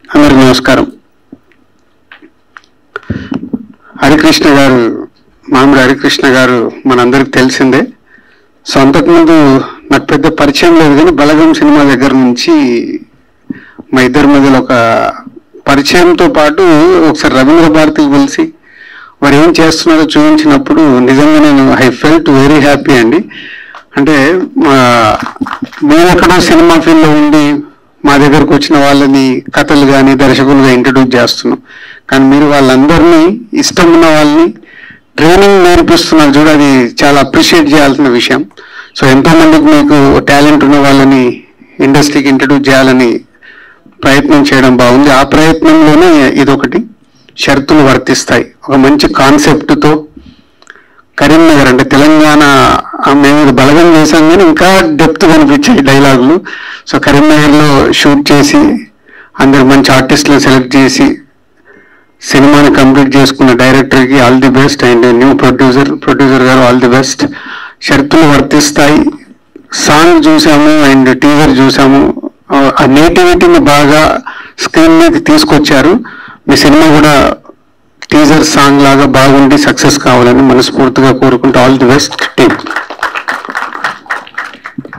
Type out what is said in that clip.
అందరికీ నమస్కారం. హరికృష్ణ గారు, మామిడి హరికృష్ణ గారు మనందరికి తెలిసిందే. సో అంతకుముందు నాకు పెద్ద పరిచయం లేదు, కానీ బలగం సినిమా దగ్గర నుంచి మా ఇద్దరి మధ్యలో ఒక పరిచయంతో పాటు ఒకసారి రవీంద్ర భారతికి పిలిచి వారు ఏం చేస్తున్నారో చూపించినప్పుడు నిజంగా నేను ఐ ఫెల్ట్ వెరీ హ్యాపీ అండి. అంటే మేము ఎక్కడో సినిమా ఫీల్డ్లో ఉండి మా దగ్గరకు వచ్చిన వాళ్ళని కథలు కానీ దర్శకులుగా ఇంట్రడ్యూస్ చేస్తున్నాం, కానీ మీరు వాళ్ళందరినీ ఇష్టం ఉన్న వాళ్ళని ట్రైనింగ్ నేర్పిస్తున్నారు చూడ, అది చాలా అప్రిషియేట్ చేయాల్సిన విషయం. సో ఎంతోమందికి మీకు టాలెంట్ ఉన్న వాళ్ళని ఇండస్ట్రీకి ఇంట్రడ్యూస్ చేయాలని ప్రయత్నం చేయడం బాగుంది. ఆ ప్రయత్నంలోనే ఇదొకటి, షరతులు వర్తిస్తాయి. ఒక మంచి కాన్సెప్ట్తో కరీంనగర్ అంటే తెలంగాణ, మేము బలగం చేశాం కానీ ఇంకా డెప్త్ కనిపించాయి డైలాగులు. సో కరీంనగర్లో షూట్ చేసి అందరు మంచి ఆర్టిస్టులను సెలెక్ట్ చేసి సినిమాని కంప్లీట్ చేసుకున్న డైరెక్టర్కి all the best, and new producer గారు ఆల్ ది బెస్ట్. షరతులు వర్తిస్తాయి. సాంగ్ చూసాము అండ్ టీజర్ చూసాము, ఆ నేటివిటీని బాగా స్క్రీన్ మీద తీసుకొచ్చారు. మీ సినిమా కూడా టీజర్ సాంగ్ లాగా బాగుండి సక్సెస్ కావాలని మనస్ఫూర్తిగా కోరుకుంటూ ఆల్ ది బెస్ట్ టీమ్.